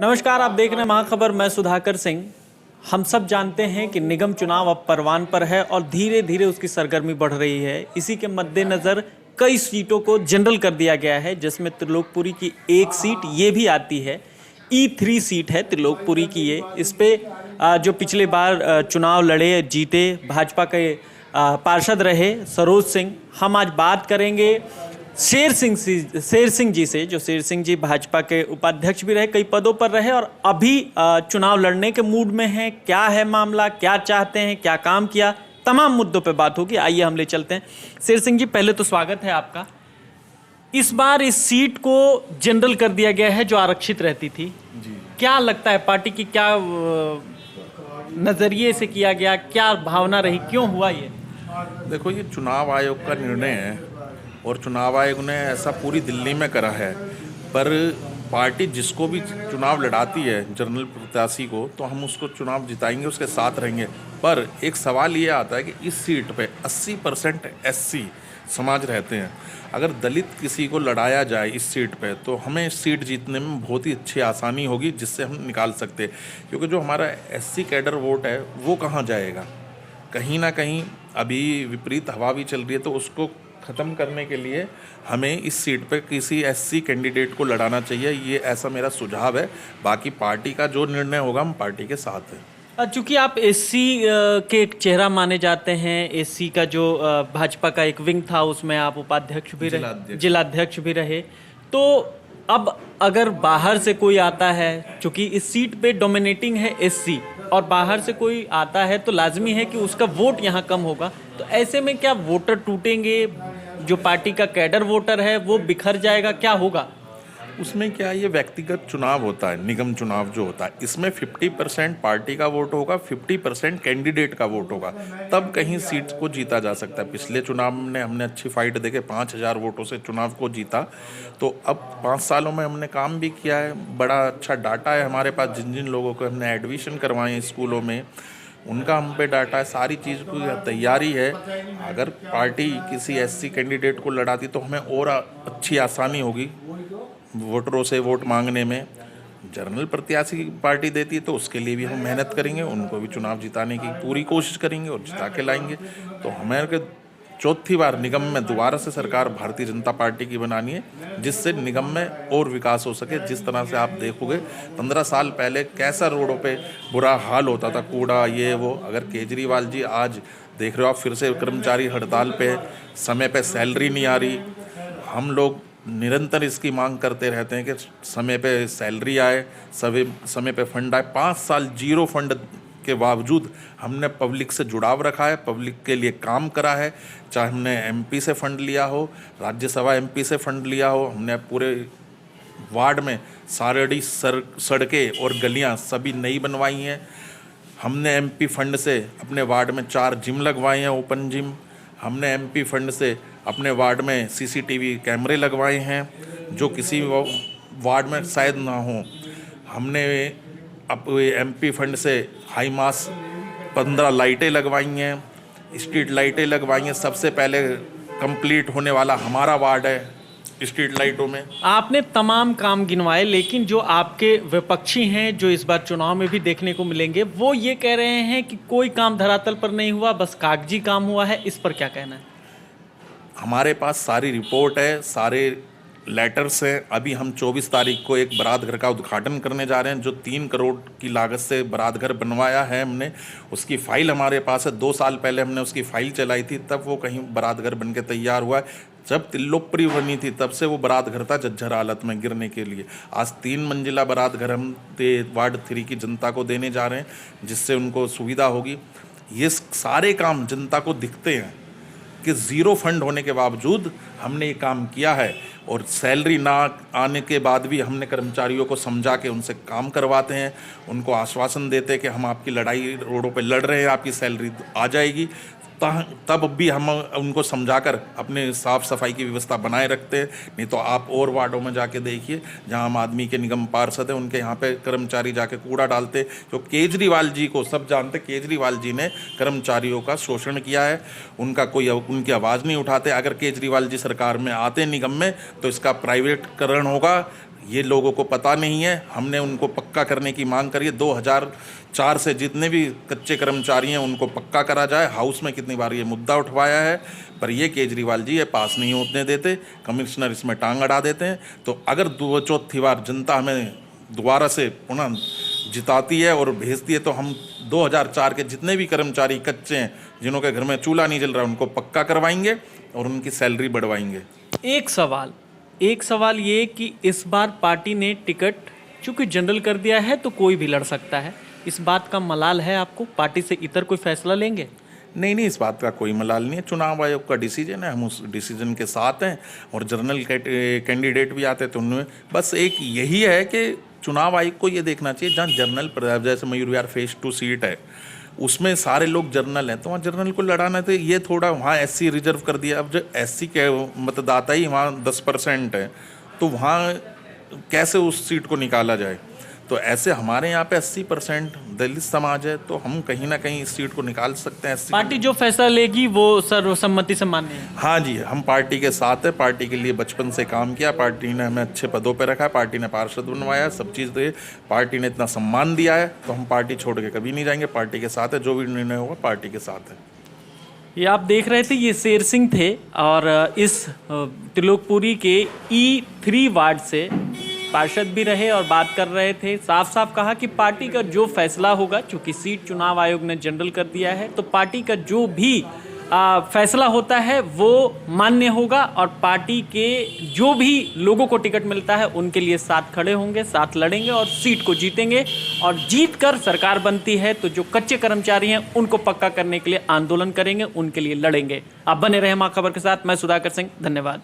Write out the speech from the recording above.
नमस्कार, आप देख रहे हैं महाखबर। मैं सुधाकर सिंह। हम सब जानते हैं कि निगम चुनाव अब परवान पर है और धीरे धीरे उसकी सरगर्मी बढ़ रही है। इसी के मद्देनज़र कई सीटों को जनरल कर दिया गया है, जिसमें त्रिलोकपुरी की एक सीट ये भी आती है। E3 सीट है त्रिलोकपुरी की ये। इस पे जो पिछले बार चुनाव लड़े जीते भाजपा के पार्षद रहे सरोज सिंह, हम आज बात करेंगे शेर सिंह जी से, जो शेर सिंह जी भाजपा के उपाध्यक्ष भी रहे, कई पदों पर रहे और अभी चुनाव लड़ने के मूड में हैं। क्या है मामला, क्या चाहते हैं, क्या काम किया, तमाम मुद्दों पे बात होगी। आइए हम ले चलते हैं। शेर सिंह जी, पहले तो स्वागत है आपका। इस बार इस सीट को जनरल कर दिया गया है जो आरक्षित रहती थी जी। क्या लगता है पार्टी की क्या नजरिए से किया गया, क्या भावना रही, क्यों हुआ ये? देखो, ये चुनाव आयोग का निर्णय है और चुनाव आयोग ने ऐसा पूरी दिल्ली में करा है, पर पार्टी जिसको भी चुनाव लड़ाती है जनरल प्रत्याशी को, तो हम उसको चुनाव जिताएंगे, उसके साथ रहेंगे। पर एक सवाल ये आता है कि इस सीट पे 80% SC समाज रहते हैं। अगर दलित किसी को लड़ाया जाए इस सीट पे, तो हमें इस सीट जीतने में बहुत ही अच्छी आसानी होगी, जिससे हम निकाल सकते हैं। क्योंकि जो हमारा SC कैडर वोट है वो कहाँ जाएगा? कहीं ना कहीं अभी विपरीत हवा भी चल रही है, तो उसको ख़त्म करने के लिए हमें इस सीट पे किसी SC कैंडिडेट को लड़ाना चाहिए। ये ऐसा मेरा सुझाव है। बाकी पार्टी का जो निर्णय होगा, हम पार्टी के साथ हैं। चूंकि आप SC के एक चेहरा माने जाते हैं, SC का जो भाजपा का एक विंग था उसमें आप उपाध्यक्ष भी रहे, जिलाध्यक्ष भी रहे, तो अब अगर बाहर से कोई आता है, चूंकि इस सीट पे डोमिनेटिंग है SC और बाहर से कोई आता है तो लाजमी है कि उसका वोट यहाँ कम होगा, तो ऐसे में क्या वोटर टूटेंगे? जो पार्टी का कैडर वोटर है वो बिखर जाएगा, क्या होगा उसमें? क्या ये व्यक्तिगत चुनाव होता है, निगम चुनाव जो होता है, इसमें 50% पार्टी का वोट होगा, 50% कैंडिडेट का वोट होगा, तब कहीं सीट को जीता जा सकता है। पिछले चुनाव में हमने अच्छी फाइट देके 5000 वोटों से चुनाव को जीता। तो अब 5 सालों में हमने काम भी किया है, बड़ा अच्छा डाटा है हमारे पास। जिन जिन लोगों को हमने एडमिशन करवाए हैं स्कूलों में, उनका हम पे डाटा है, सारी चीज़ की तैयारी है। अगर पार्टी किसी SC कैंडिडेट को लड़ाती तो हमें और अच्छी आसानी होगी वोटरों से वोट मांगने में। जनरल प्रत्याशी की पार्टी देती है तो उसके लिए भी हम मेहनत करेंगे, उनको भी चुनाव जिताने की पूरी कोशिश करेंगे और जिता के लाएंगे। तो हमें चौथी बार निगम में दोबारा से सरकार भारतीय जनता पार्टी की बनानी है, जिससे निगम में और विकास हो सके। जिस तरह से आप देखोगे 15 साल पहले कैसा रोडों पे बुरा हाल होता था, कूड़ा ये वो। अगर केजरीवाल जी आज देख रहे हो आप, फिर से कर्मचारी हड़ताल पे, समय पे सैलरी नहीं आ रही। हम लोग निरंतर इसकी मांग करते रहते हैं कि समय पे सैलरी आए, समय पे फंड आए। 5 साल जीरो फंड के बावजूद हमने पब्लिक से जुड़ाव रखा है, पब्लिक के लिए काम करा है। चाहे हमने MP से फंड लिया हो, राज्यसभा MP से फंड लिया हो, हमने पूरे वार्ड में सारी सड़कें और गलियां सभी नई बनवाई हैं। हमने MP फंड से अपने वार्ड में 4 जिम लगवाए हैं, ओपन जिम। हमने MP फंड से अपने वार्ड में CCTV कैमरे लगवाए हैं, जो किसी वार्ड में शायद ना हो। हमने अब MP फंड से हाई मास 15 लाइटें लगवाई हैं, स्ट्रीट लाइटें लगवाई हैं। सबसे पहले कंप्लीट होने वाला हमारा वार्ड है स्ट्रीट लाइटों में। आपने तमाम काम गिनवाए, लेकिन जो आपके विपक्षी हैं, जो इस बार चुनाव में भी देखने को मिलेंगे, वो ये कह रहे हैं कि कोई काम धरातल पर नहीं हुआ, बस कागजी काम हुआ है। इस पर क्या कहना है? हमारे पास सारी रिपोर्ट है, सारे लेटर्स हैं। अभी हम 24 तारीख को एक बारात घर का उद्घाटन करने जा रहे हैं, जो 3 करोड़ की लागत से बारात घर बनवाया है हमने। उसकी फ़ाइल हमारे पास है। 2 साल पहले हमने उसकी फ़ाइल चलाई थी, तब वो कहीं बारात घर बन के तैयार हुआ है। जब त्रिलोकपुरी बनी थी तब से वो बारात घर था जर्जर हालत में, गिरने के लिए। आज 3 मंजिला बारात घर हम वार्ड 3 की जनता को देने जा रहे हैं, जिससे उनको सुविधा होगी। ये सारे काम जनता को दिखते हैं कि ज़ीरो फंड होने के बावजूद हमने ये काम किया है। और सैलरी ना आने के बाद भी हमने कर्मचारियों को समझा के उनसे काम करवाते हैं, उनको आश्वासन देते हैं कि हम आपकी लड़ाई रोडों पे लड़ रहे हैं, आपकी सैलरी आ जाएगी। तब भी हम उनको समझाकर अपने साफ सफाई की व्यवस्था बनाए रखते हैं। नहीं तो आप और वार्डों में जाके देखिए, जहां आम आदमी के निगम पार्षद हैं उनके यहाँ पे कर्मचारी जाके कूड़ा डालते। तो केजरीवाल जी को सब जानते, केजरीवाल जी ने कर्मचारियों का शोषण किया है, उनकी आवाज़ नहीं उठाते। अगर केजरीवाल जी सरकार में आते निगम में तो इसका प्राइवेटकरण होगा, ये लोगों को पता नहीं है। हमने उनको पक्का करने की मांग करी है। 2004 से जितने भी कच्चे कर्मचारी हैं उनको पक्का करा जाए। हाउस में कितनी बार ये मुद्दा उठवाया है, पर ये केजरीवाल जी ये पास नहीं होने देते। कमिश्नर इसमें टांग अड़ा देते हैं। तो अगर 2 बार जनता हमें दोबारा से पुनः जिताती है और भेजती है तो हम 2004 के जितने भी कर्मचारी कच्चे हैं, जिनों के घर में चूल्हा नहीं जल रहा, उनको पक्का करवाएंगे और उनकी सैलरी बढ़वाएंगे। एक सवाल ये कि इस बार पार्टी ने टिकट चूंकि जनरल कर दिया है तो कोई भी लड़ सकता है, इस बात का मलाल है आपको? पार्टी से इतर कोई फैसला लेंगे? नहीं, इस बात का कोई मलाल नहीं है। चुनाव आयोग का डिसीजन है, हम उस डिसीजन के साथ हैं। और जनरल कैंडिडेट भी आते हैं तो उनमें बस एक यही है कि चुनाव आयोग को ये देखना चाहिए, जहाँ जनरल जैसे मयूर विहार फेज 2 सीट है उसमें सारे लोग जर्नल हैं, तो वहाँ जर्नल को लड़ाना था। ये थोड़ा वहाँ SC रिजर्व कर दिया। अब जो SC के मतदाता ही वहाँ 10% है, तो वहाँ कैसे उस सीट को निकाला जाए? तो ऐसे हमारे यहाँ पे 80% दलित समाज है, तो हम कहीं ना कहीं इस सीट को निकाल सकते हैं। पार्टी जो फैसला लेगी वो सर्वसम्मति से मान्य है? हाँ जी, हम पार्टी के साथ है। पार्टी के लिए बचपन से काम किया, पार्टी ने हमें अच्छे पदों पे रखा है, पार्टी ने पार्षद बनवाया, सब चीज़ दे, पार्टी ने इतना सम्मान दिया है, तो हम पार्टी छोड़ के कभी नहीं जाएंगे। पार्टी के साथ है, जो भी निर्णय होगा पार्टी के साथ है। ये आप देख रहे थे, ये शेर सिंह थे और इस त्रिलोकपुरी के E3 वार्ड से पार्षद भी रहे और बात कर रहे थे। साफ साफ कहा कि पार्टी का जो फैसला होगा, चूंकि सीट चुनाव आयोग ने जनरल कर दिया है, तो पार्टी का जो भी फैसला होता है वो मान्य होगा और पार्टी के जो भी लोगों को टिकट मिलता है उनके लिए साथ खड़े होंगे, साथ लड़ेंगे और सीट को जीतेंगे। और जीत कर सरकार बनती है तो जो कच्चे कर्मचारी हैं उनको पक्का करने के लिए आंदोलन करेंगे, उनके लिए लड़ेंगे। आप बने रहे मां खबर के साथ। मैं सुधाकर सिंह, धन्यवाद।